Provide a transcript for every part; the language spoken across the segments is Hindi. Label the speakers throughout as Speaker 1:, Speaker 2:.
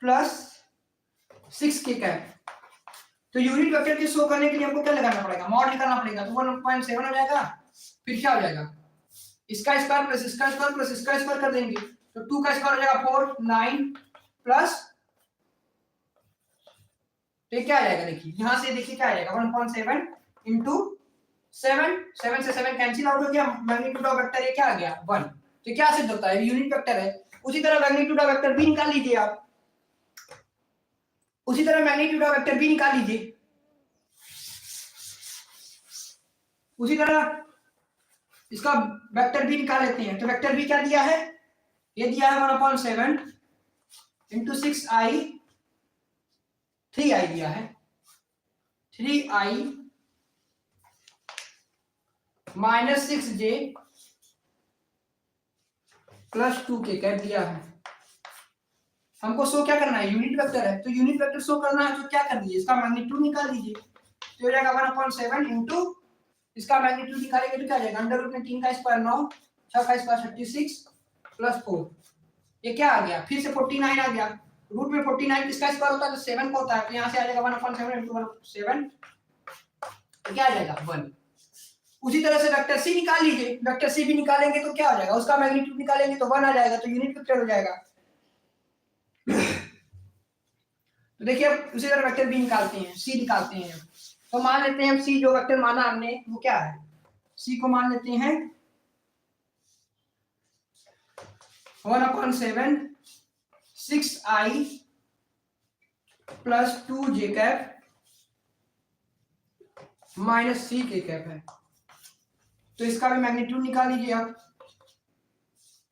Speaker 1: Plus 6k cap. तो यूनिट वेक्टर के शो करने के लिए हमको क्या लगाना पड़ेगा, मॉड निकालना पड़ेगा। तो 1.7 हो जाएगा, फिर क्या हो जाएगा, इसका स्क्वायर प्लस इसका स्क्वायर प्लस इसका स्क्वायर कर देंगे, तो 2 का स्क्वायर हो जाएगा 4, 9 प्लस, तो क्या आ जाएगा, देखिए यहां से देखिए क्या आ जाएगा 1.7 इंटू 7, 7 से 7 कैंसिल आउट हो गया, मैग्नीट्यूड ऑफ वेक्टर ये क्या आ गया 1। तो क्या सिद्ध होता है, यूनिट वेक्टर है। उसी तरह मैग्नीट्यूड ऑफ वेक्टर बी निकाल लीजिए आप, उसी तरह मैग्नीट्यूड ऑफ वेक्टर बी निकाल लीजिए, उसी तरह इसका वेक्टर बी निकाल लेते हैं। तो वेक्टर बी क्या दिया है, ये दिया है 1/7 इंटू 6i, 3i दिया है, 3i minus 6j plus 2k cap दिया है। हमको शो क्या करना है, यूनिट वेक्टर है, तो यूनिट वेक्टर शो करना है तो क्या कर दीजिए, इसका मैग्नीट्यूड निकाल दीजिए। तो हो जाएगा 1/7 इंटू इसका मैग्नीट्यूड निकालेंगे तो क्या आ जाएगा, अंडर रूट में 3 का स्क्वायर 9, 6 का स्क्वायर 36 प्लस 4, ये क्या आ गया, फिर से 49 आ गया। रूट में 49 किसका स्क्वायर होता है, तो 7 का होता है, तो यहाँ से आ जाएगा 1/7 इंटू 1/7, तो क्या आ जाएगा 1। उसी तरह से वेक्टर सी निकाल लीजिए, वेक्टर सी भी निकालेंगे तो क्या आ जाएगा, उसका मैग्नीट्यूड निकालेंगे तो 1 आ जाएगा, तो यूनिट वेक्टर हो जाएगा। तो देखिए अब उसी तरह वेक्टर बी निकालते हैं, सी निकालते हैं। तो मान लेते हैं सी, जो वेक्टर माना हमने वो क्या है, सी को मान लेते हैं 1/7 6i plus 2j cap minus c k cap है। तो इसका भी मैग्नीट्यूड निकाल लीजिए आप,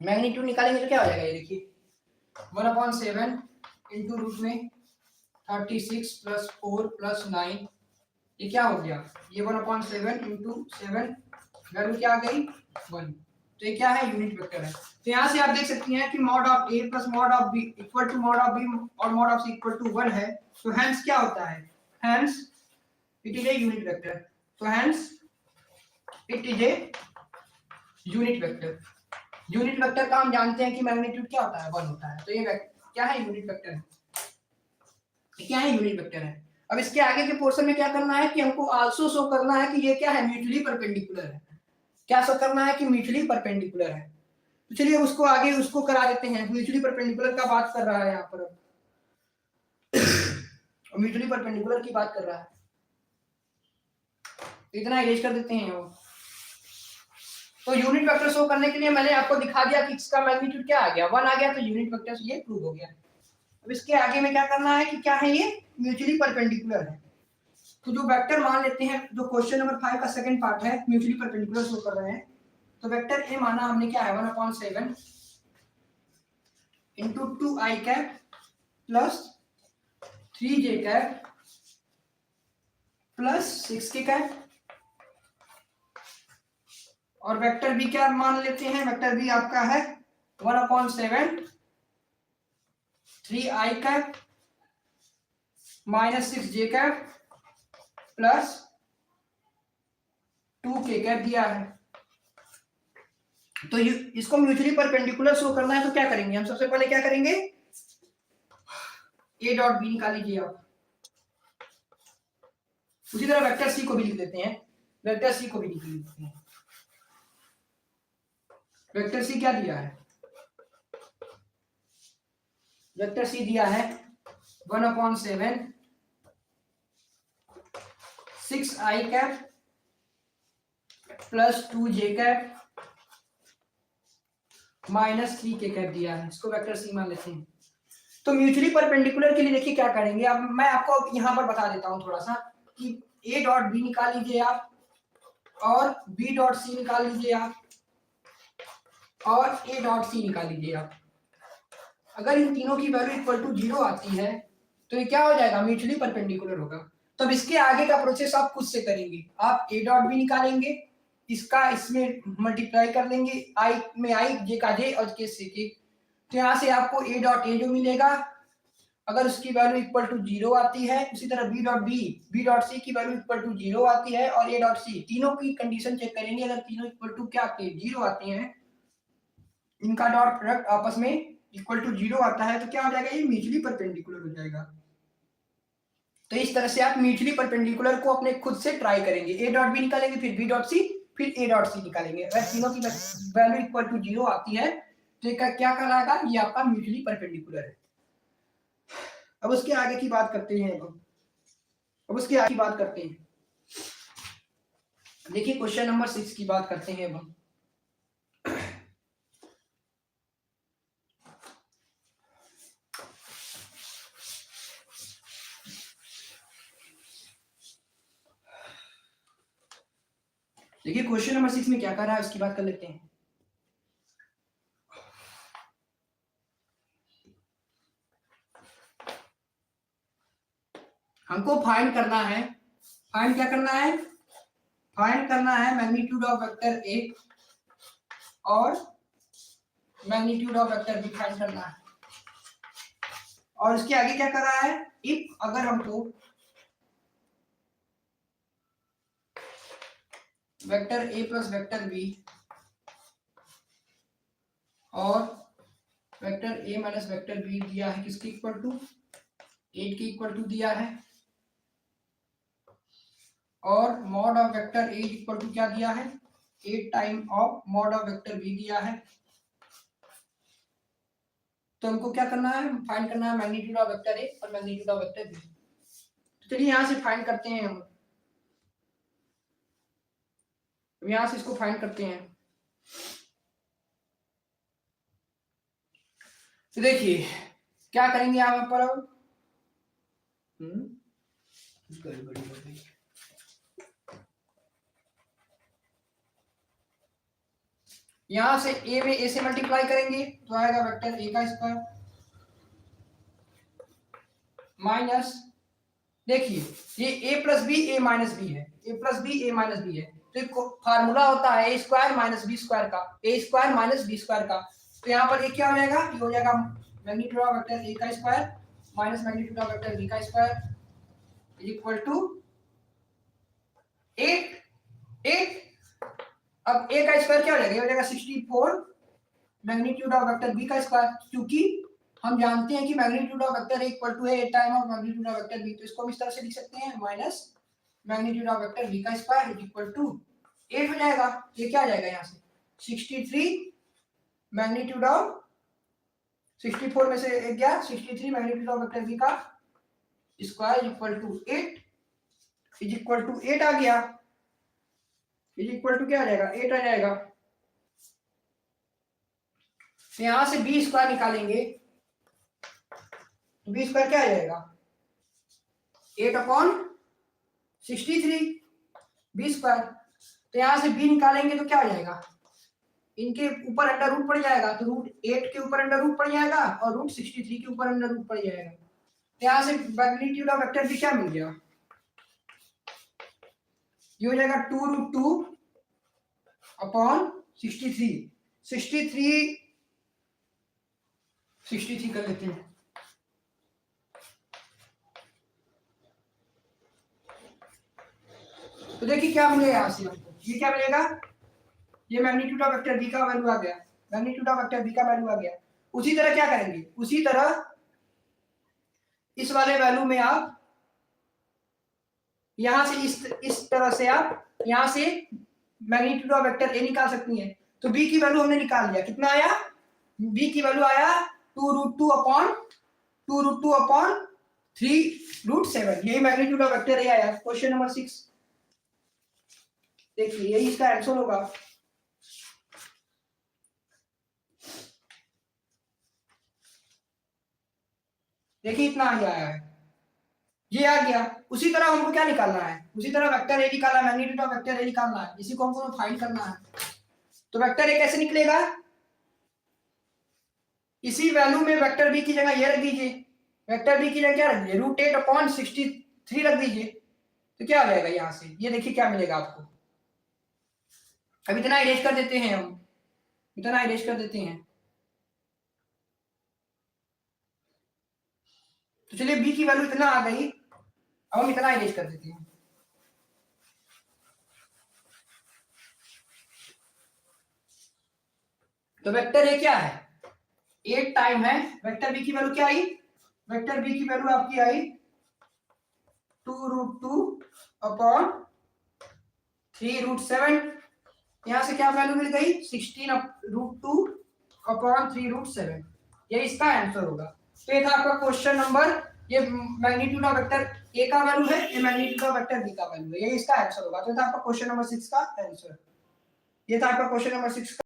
Speaker 1: मैग्नीट्यूड निकालेंगे तो क्या हो जाएगा, ये देखिए 1/7 इंटू रूट में 36 प्लस 4 प्लस 9, ये क्या हो गया, ये 1/7 इंटू 7, वैल्यू क्या आ गई 1। तो ये क्या है, यूनिट वेक्टर है। तो यहाँ से आप देख सकती हैं कि mod of A plus mod of B equal to mod of B और mod of C equal to 1 है। तो हेंस क्या होता है, hence it is a unit vector. तो hence it is a unit vector. Unit vector का हम जानते हैं कि मैग्नीट्यूड क्या होता है 1 होता है। तो ये क्या है, यूनिट वेक्टर है, क्या है, यूनिट वेक्टर है। अब इसके आगे के पोर्शन में क्या करना है कि हमको आल्सो शो करना है कि ये क्या है, म्यूचुअली परपेंडिकुलर है। क्या शो करना है कि म्यूचुअली परपेंडिकुलर है। तो चलिए उसको आगे उसको करा देते हैं, म्यूचुअली परपेंडिकुलर का बात कर रहा है यहाँ पर, म्यूचुअली परपेंडिकुलर की बात कर रहा है, इतना इरेज कर देते हैं वो। तो यूनिट वेक्टर शो करने के लिए मैंने आपको दिखा दिया कि इसका मैग्नीट्यूड क्या आ गया 1 आ गया, तो यूनिट वेक्टर से ये प्रूव हो गया। अब इसके आगे में क्या करना है कि क्या है, ये म्यूचुअली परपेंडिकुलर है। तो जो वेक्टर मान लेते हैं, जो क्वेश्चन नंबर 5 का सेकंड पार्ट है, म्यूचुअली परपेंडिकुलर शो कर रहे हैं। तो वेक्टर ए माना हमने क्या है 1/7 into 2i cap plus 3j cap plus 6k cap, और वेक्टर बी क्या मान लेते हैं, वेक्टर बी आपका है 1/7 3i cap minus 6j cap plus 2k cap दिया है। तो इसको म्यूचुअली परपेंडिकुलर शो करना है तो क्या करेंगे, हम सबसे पहले क्या करेंगे, a डॉट बी निकाल लीजिए आप। उसी तरह वेक्टर सी को भी लिख देते हैं, वेक्टर सी को भी लिख लेते हैं। वेक्टर सी क्या दिया है, वेक्टर सी दिया है 1/7 6i cap plus 2j cap minus 3k cap दिया है, इसको वेक्टर सी मान लेते हैं। तो म्यूचुअली परपेंडिकुलर के लिए देखिए क्या करेंगे, अब मैं आपको यहाँ पर बता देता हूँ थोड़ा सा कि a डॉट बी निकाल लीजिए आप, और b डॉट सी निकाल लीजिए आप, और a डॉट सी निकाल लीजिए आप। अगर इन तीनों की वैल्यू इक्वल टू 0 आती है तो ये क्या हो जाएगा, म्यूचुअली परपेंडिकुलर होगा। तब इसके आगे का प्रोसेस आप खुद से करेंगे, आप a डॉट बी निकालेंगे, इसका इसमें मल्टीप्लाई कर लेंगे, i में i, j का j और k से k। तो यहाँ से आपको a डॉट a जो मिलेगा, अगर उसकी वैल्यू इक्वल टू 0 आती है, उसी तरह b डॉट c की वैल्यू इक्वल टू 0 आती है, और a डॉट c, तीनों की कंडीशन चेक करेंगे। अगर तीनों इक्वल टू क्या आते हैं 0 आते हैं, इनका डॉट प्रोडक्ट आपस में इक्वल टू 0 आता है तो क्या हो जाएगा, ये म्यूचुअली परपेंडिकुलर हो जाएगा। तो इस तरह से आप म्यूचुअली परपेंडिकुलर को अपने खुद से ट्राई करेंगे, ए डॉट बी निकालेंगे, फिर बी डॉट सी, फिर ए डॉट सी निकालेंगे। अगर तीनों की वैल्यू इक्वल टू 0 आती है तो ये क्या कहलाएगा, ये आपका म्यूचुअली परपेंडिकुलर है। अब उसके आगे की बात करते हैं। अब उसके आगे की बात करते हैं, देखिए क्वेश्चन नंबर 6 की बात करते हैं अब हम। देखिए क्वेश्चन नंबर 6 में क्या कर रहा है उसकी बात कर लेते हैं। हमको फाइंड करना है, फाइंड क्या करना है, फाइंड करना है मैग्नीट्यूड ऑफ वेक्टर ए और magnitude of vector B find करना है। और इसके आगे क्या कर रहा है, इफ अगर हमको vector A plus vector B और vector A minus vector B दिया है किसके इक्वल टू 8 के इक्वल टू दिया है, और mod of vector A equal to क्या दिया है, 8 time of mod of vector B दिया है। तो हमको क्या करना है, फाइंड करना है मैग्नीट्यूड ऑफ वेक्टर ए और मैग्नीट्यूड ऑफ वेक्टर बी। तो चलिए यहां से फाइंड करते हैं हम, यहां से इसको फाइंड करते हैं। तो देखिए क्या करेंगे यहाँ पर अब, यहां से ए में ए से मल्टीप्लाई करेंगे तो आएगा वेक्टर ए का स्क्वायर माइनस, देखिए ये ए प्लस बी ए माइनस बी है, ए प्लस बी ए माइनस बी है, तो एक फार्मूला होता है ए स्क्वायर माइनस बी स्क्वायर का, ए स्क्वायर माइनस बी स्क्वायर का। तो यहाँ पर ये क्या हो जाएगा, ये हो जाएगा मैग्नीट्यूड ऑफ वेक्टर ए का square minus magnitude of vector B का स्क्वायर इक्वल टू 8। अब ए का स्क्वायर क्या हो जाएगा, ये हो जाएगा 64 मैग्नीट्यूड ऑफ वेक्टर बी का स्क्वायर, क्योंकि हम जानते हैं कि magnitude of vector equal to है 8 time of magnitude of vector B, तो इसको हम इस तरह से लिख सकते हैं minus magnitude of vector B का स्क्वायर इक्वल टू 8 हो जाएगा। ये क्या आ जाएगा यहाँ से 63 मैग्नीट्यूड ऑफ 64 में से एक गया 63 मैग्नीट्यूड ऑफ वेक्टर बी का square equal to 8 is equal to 8 आ गया, इज इक्वल टू क्या आ जाएगा 8 आ जाएगा। तो यहां से बी स्क्वायर निकालेंगे तो बी स्क्वायर क्या आ जाएगा 8/63 बी स्क्वायर। तो यहां से बी निकालेंगे तो क्या आ जाएगा, इनके ऊपर अंडर रूट पड़ जाएगा, तो रूट 8 के ऊपर अंडर रूट पड़ जाएगा और रूट 63 के ऊपर अंडर रूट पड़ जाएगा। तो यहां से मैग्नीट्यूड ऑफ वेक्टर बी क्या मिल गया, ये हो जाएगा 2√2/63 63 कर लेते हैं। तो देखिए क्या मिलेगा यहां से हमको, ये क्या मिलेगा, ये मैग्नीट्यूड ऑफ वेक्टर बी का वैल्यू आ गया, मैग्नीट्यूड ऑफ वेक्टर बी का वैल्यू आ गया। उसी तरह क्या करेंगे, उसी तरह इस वाले वैल्यू में आप यहां से इस तरह से आप यहां से मैग्नीट्यूड ऑफ वेक्टर ए निकाल सकती हैं। तो बी की वैल्यू हमने निकाल लिया, कितना आया, बी की वैल्यू आया 2√2/3√7, यही मैग्नीट्यूड ऑफ वेक्टर ए आया। क्वेश्चन नंबर 6 देखिए यही इसका आंसर होगा। देखिए इतना आ गया है, ये आ गया। उसी तरह हमको क्या निकालना है, उसी तरह वेक्टर ए निकालना है, मैग्नीट्यूड ऑफ वेक्टर ए निकालना है, इसी को हमको फाइंड करना है। तो वेक्टर ए कैसे निकलेगा, इसी वैल्यू में वेक्टर बी की जगह ये रख दीजिए, वेक्टर बी की जगह क्या रख दीजिए √8/63 रख दीजिए। तो क्या आ जाएगा यहां से, ये देखिए क्या मिलेगा आपको। अब इतना इरेज कर देते हैं, हम इतना इरेज कर देते हैं। तो चलिए बी की वैल्यू इतना आ गई, अब हम इतना इरेज कर देते हैं। तो वेक्टर ए क्या है, 8 टाइम है, वेक्टर बी की वैल्यू क्या आई, वेक्टर बी की वैल्यू आपकी आई 2√2 अपॉन 3√7। यहां से क्या वैल्यू मिल गई 16√2 अपॉन 3√7। ये इसका आंसर होगा। तो ये था आपका क्वेश्चन नंबर, ये मैग्नीट्यूड ऑफ वेक्टर ए का वैल्यू है, ये मैग्नीट्यूड ऑफ वेक्टर बी का वैल्यू है, ये इसका आंसर होगा। तो ये था आपका क्वेश्चन नंबर 6 का आंसर। ये था आपका क्वेश्चन नंबर 6 का